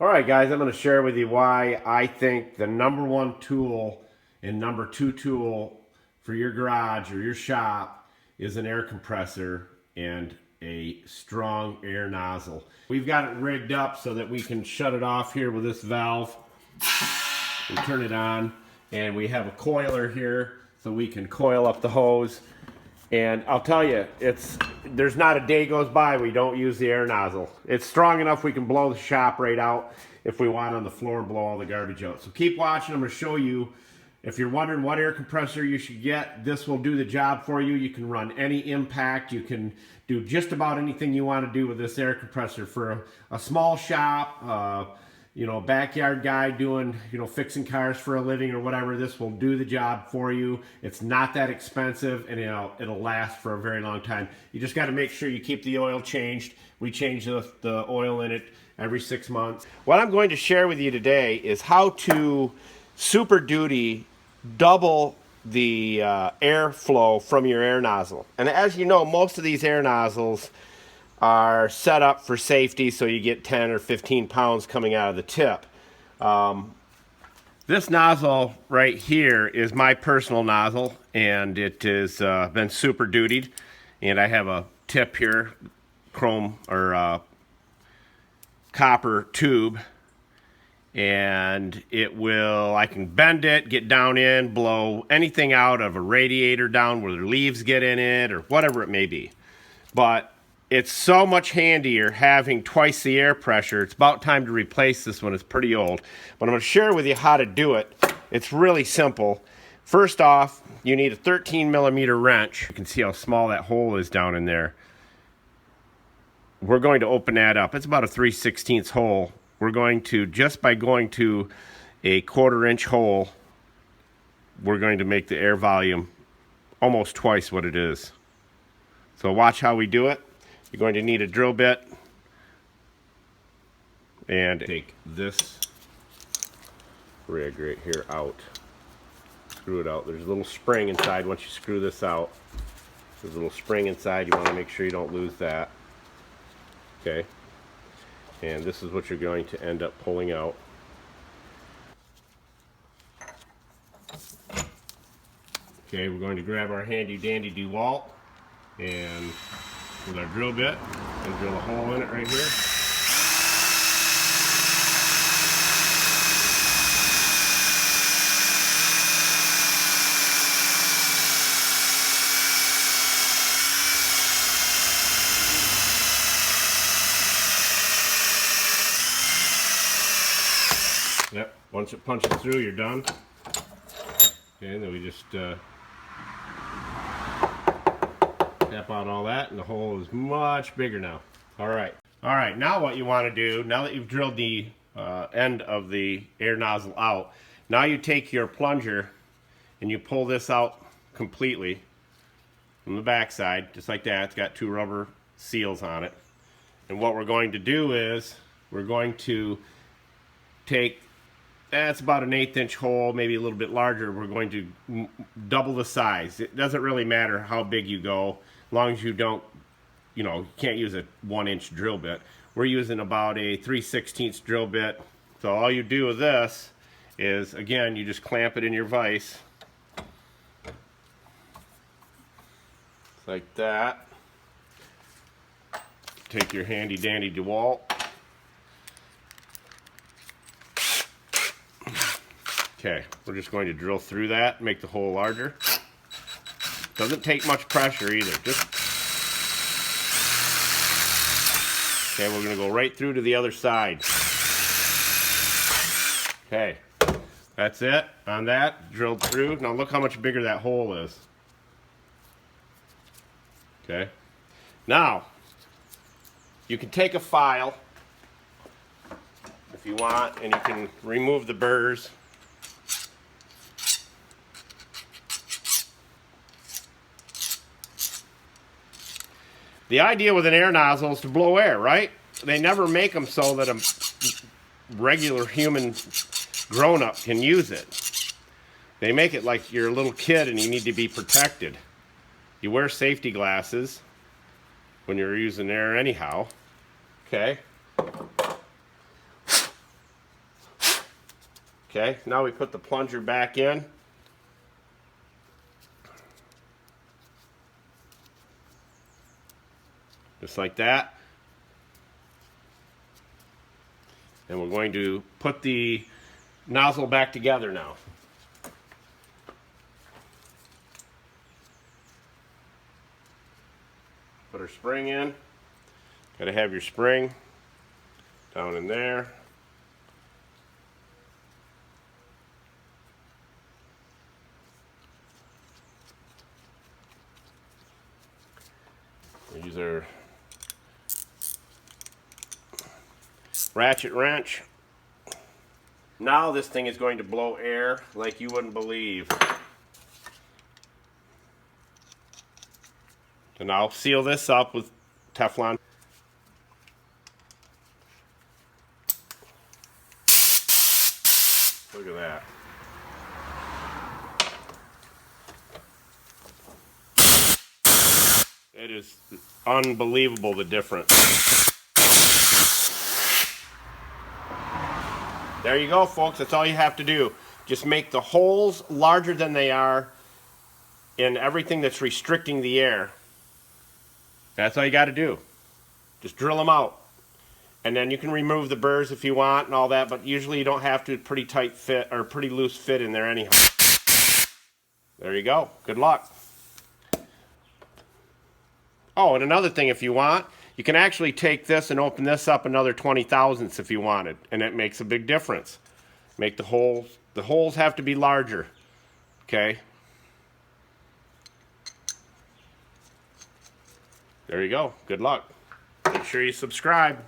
Alright guys, I'm going to share with you why I think the number one tool and number two tool for your garage or your shop is an air compressor and a strong air nozzle. We've got it rigged up so that we can shut it off here with this valve and turn it on, and we have a coiler here so we can coil up the hose. And I'll tell you, there's not a day goes by we don't use the air nozzle. It's strong enough we can blow the shop right out if we want on the floor and blow all the garbage out. So keep watching. I'm going to show you. If you're wondering what air compressor you should get, this will do the job for you. You can run any impact. You can do just about anything you want to do with this air compressor. For a small shop, a backyard guy doing, fixing cars for a living or whatever, this will do the job for you. It's not that expensive, and it'll last for a very long time. You just got to make sure you keep the oil changed. We change the oil in it every 6 months. What I'm going to share with you today is how to Super Duty double the airflow from your air nozzle. And as you know, most of these air nozzles are set up for safety, so you get 10 or 15 pounds coming out of the tip. This nozzle right here is my personal nozzle, and it has been Super Dutied, and I have a tip here, chrome or copper tube, and I can bend it, get down in, blow anything out of a radiator down where the leaves get in it or whatever it may be. But it's so much handier having twice the air pressure. It's about time to replace this one. It's pretty old. But I'm going to share with you how to do it. It's really simple. First off, you need a 13mm wrench. You can see how small that hole is down in there. We're going to open that up. It's about a 3/16 hole. We're going to, just by going to a 1/4 inch hole, we're going to make the air volume almost twice what it is. So watch how we do it. You're going to need a drill bit, and take this rig right here out. Screw it out. There's a little spring inside. Once you screw this out, there's a little spring inside. You want to make sure you don't lose that. Okay. And this is what you're going to end up pulling out. Okay, we're going to grab our handy dandy DeWalt and with our drill bit and drill a hole in it right here. Yep, once it punches through, you're done. Okay, and then we just tap out all that, and the hole is much bigger now. Alright, now what you want to do, now that you've drilled the end of the air nozzle out, now you take your plunger and you pull this out completely from the back side, just like that. It's got 2 rubber seals on it. And what we're going to do is, we're going to take, that's about an 1/8 inch hole, maybe a little bit larger. We're going to double the size. It doesn't really matter how big you go, as long as you don't, you can't use a 1-inch drill bit. We're using about a 3/16 drill bit. So all you do with this is, again, you just clamp it in your vise. Like that. Take your handy dandy DeWalt. Okay, we're just going to drill through that, make the hole larger. Doesn't take much pressure either. Okay, we're going to go right through to the other side. Okay, that's it on that, drilled through. Now look how much bigger that hole is. Okay, now you can take a file if you want, and you can remove the burrs. The idea with an air nozzle is to blow air, right? They never make them so that a regular human grown-up can use it. They make it like you're a little kid and you need to be protected. You wear safety glasses when you're using air anyhow. Okay. Okay, now we put the plunger back in. Just like that. And we're going to put the nozzle back together now. Put our spring in. Got to have your spring down in there. We use our ratchet wrench. Now this thing is going to blow air like you wouldn't believe. And I'll seal this up with Teflon. Look at that. It is unbelievable, the difference. There you go, folks. That's all you have to do. Just make the holes larger than they are in everything that's restricting the air. That's all you got to do. Just drill them out. And then you can remove the burrs if you want and all that, but usually you don't have to. Pretty tight fit or pretty loose fit in there anyhow. There you go. Good luck. Oh, and another thing, if you want, you can actually take this and open this up another 20 thousandths if you wanted, and it makes a big difference. Make the holes have to be larger. Okay. There you go. Good luck. Make sure you subscribe.